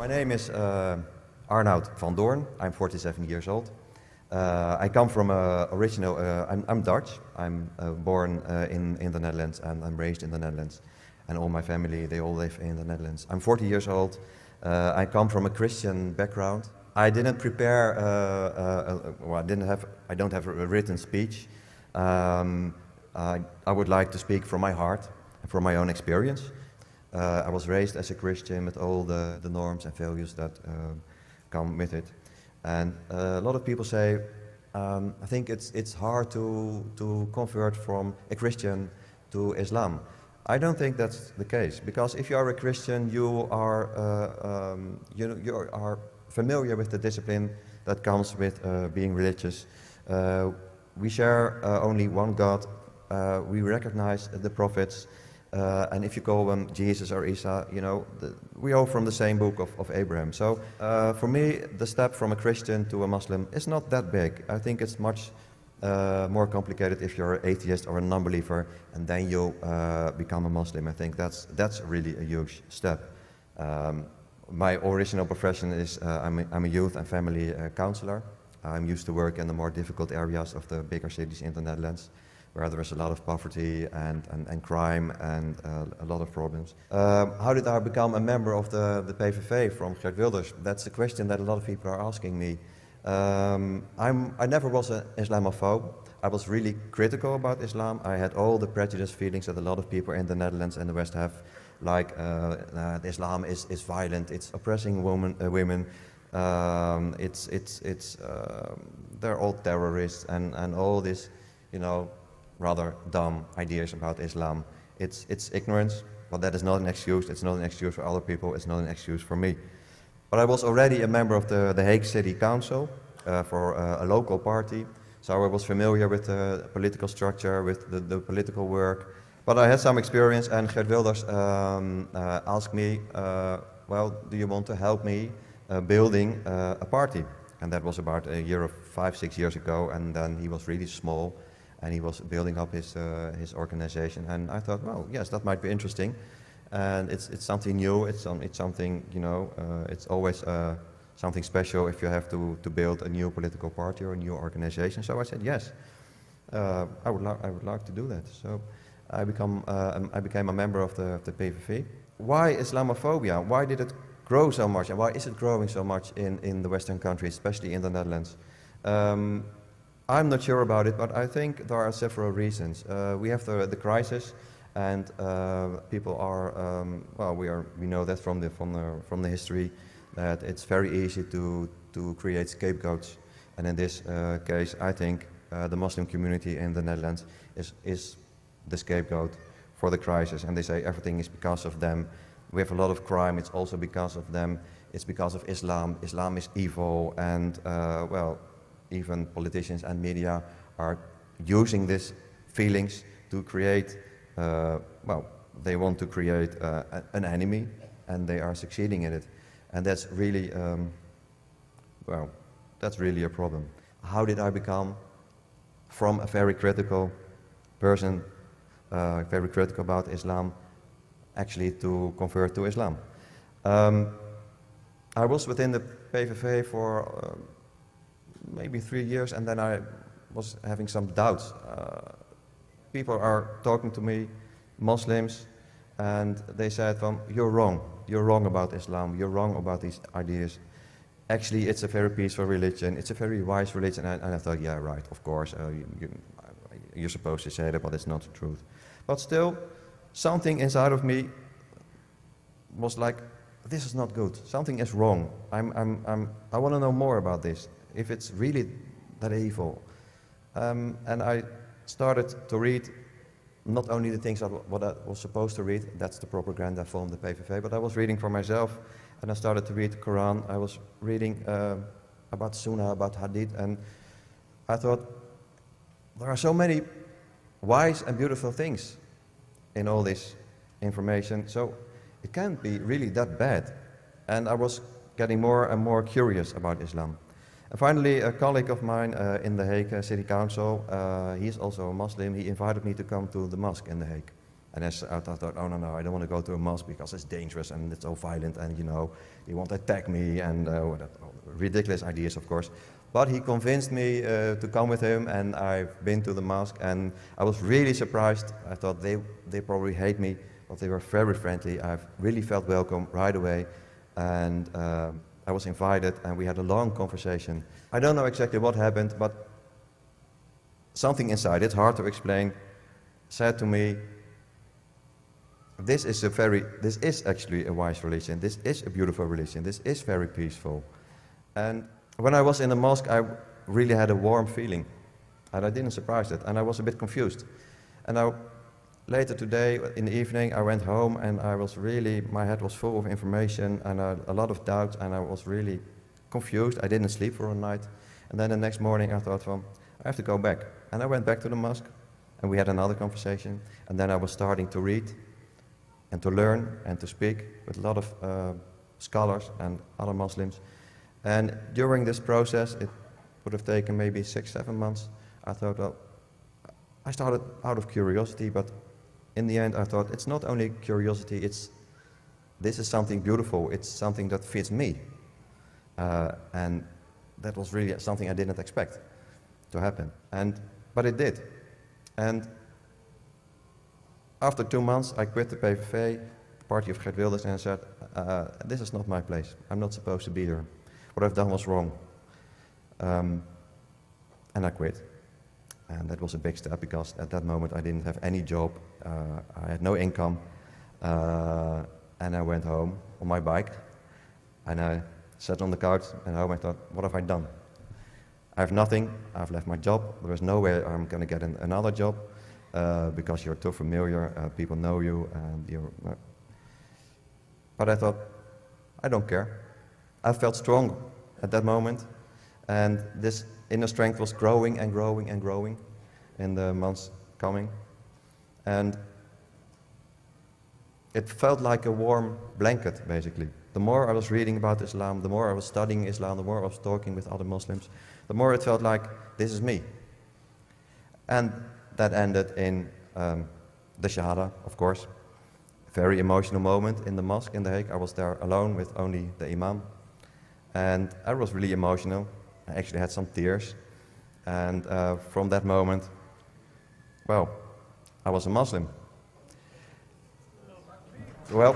My name is Arnoud van Doorn. I'm 47 years old. I come from I'm Dutch. I'm born in the Netherlands and I'm raised in the Netherlands. And all my family, they all live in the Netherlands. I'm 40 years old. I come from a Christian background. I didn't prepare, I don't have a written speech. I would like to speak from my heart and from my own experience. I was raised as a Christian with all the norms and values that come with it. And a lot of people say, I think it's hard to convert from a Christian to Islam. I don't think that's the case, because if you are a Christian, you are familiar with the discipline that comes with being religious. We share only one God. We recognize the prophets. And if you call them Jesus or Isa, we are from the same book of Abraham. So for me, the step from a Christian to a Muslim is not that big. I think it's much more complicated if you're an atheist or a non-believer and then you become a Muslim. I think that's really a huge step. My original profession is I'm a youth and family counselor. I'm used to work in the more difficult areas of the bigger cities in the Netherlands, where there is a lot of poverty and crime and a lot of problems. How did I become a member of the PVV from Geert Wilders? That's a question that a lot of people are asking me. I never was an Islamophobe. I was really critical about Islam. I had all the prejudiced feelings that a lot of people in the Netherlands and the West have, like Islam is violent, it's oppressing women, they're all terrorists and all this, rather dumb ideas about Islam. It's ignorance, but that is not an excuse. It's not an excuse for other people. It's not an excuse for me. But I was already a member of the Hague City Council for a local party, so I was familiar with the political structure, with the political work. But I had some experience, and Geert Wilders asked me, well, do you want to help me building a party? And that was about 5-6 years ago, and then he was really small. And he was building up his organization, and I thought, well, yes, that might be interesting, and it's something new. It's something, it's always something special if you have to build a new political party or a new organization. So I said yes, I would like to do that. So I became a member of the PVV. Why Islamophobia? Why did it grow so much, and why is it growing so much in the Western countries, especially in the Netherlands? I'm not sure about it, but I think there are several reasons. We have the crisis, and people are we know that from the history that it's very easy to create scapegoats, and in this case, I think the Muslim community in the Netherlands is the scapegoat for the crisis, and they say everything is because of them. We have a lot of crime. It's also because of them. It's because of Islam. Islam is evil, and even politicians and media are using these feelings to create, they want to create an enemy, and they are succeeding in it. And that's really, that's really a problem. How did I become from a very critical person, very critical about Islam, actually to convert to Islam? I was within the PVV for maybe 3 years, and then I was having some doubts. People are talking to me, Muslims, and they said, you're wrong about Islam, you're wrong about these ideas. Actually, it's a very peaceful religion, it's a very wise religion, and I thought, yeah, right, of course, you're supposed to say that, but it's not the truth. But still, something inside of me was like, this is not good, something is wrong, I want to know more about this, if it's really that evil. And I started to read not only the things what I was supposed to read, that's the propaganda from the PVV, but I was reading for myself, and I started to read the Quran. I was reading about Sunnah, about Hadith, and I thought, there are so many wise and beautiful things in all this information, so it can't be really that bad. And I was getting more and more curious about Islam. And finally, a colleague of mine in the Hague City Council, he is also a Muslim, he invited me to come to the mosque in the Hague. And I thought, oh no, I don't want to go to a mosque because it's dangerous and it's so violent and he won't attack me and ridiculous ideas, of course. But he convinced me to come with him, and I've been to the mosque, and I was really surprised. I thought they probably hate me, but they were very friendly. I really felt welcome right away, and I was invited, and we had a long conversation. I don't know exactly what happened, but something inside, it's hard to explain, said to me, this is actually a wise religion, this is a beautiful religion, this is very peaceful. And when I was in the mosque, I really had a warm feeling, and I didn't surprise it, and I was a bit confused. And later today, in the evening, I went home, and my head was full of information, and a lot of doubts, and I was really confused. I didn't sleep for a night. And then the next morning, I thought, well, I have to go back. And I went back to the mosque, and we had another conversation, and then I was starting to read, and to learn, and to speak with a lot of scholars and other Muslims. And during this process, it would have taken maybe 6-7 months. I thought, well, I started out of curiosity, but in the end I thought it's not only curiosity, this is something beautiful, it's something that fits me. And that was really something I didn't expect to happen. But it did. And after 2 months, I quit the PVV, party of Geert Wilders, and I said, this is not my place. I'm not supposed to be here. What I've done was wrong. And I quit. And that was a big step, because at that moment I didn't have any job. I had no income. And I went home on my bike. And I sat on the couch at home and thought, what have I done? I have nothing. I've left my job. There is no way I'm going to get another job. Because you're too familiar, people know you, and but I thought, I don't care. I felt strong at that moment, and this inner strength was growing and growing and growing in the months coming, and it felt like a warm blanket, basically. The more I was reading about Islam, the more I was studying Islam, the more I was talking with other Muslims, the more it felt like, this is me. And that ended in the Shahada, of course. A very emotional moment in the mosque in The Hague. I was there alone with only the Imam. And I was really emotional. I actually had some tears. And from that moment, well, I was a Muslim. Well.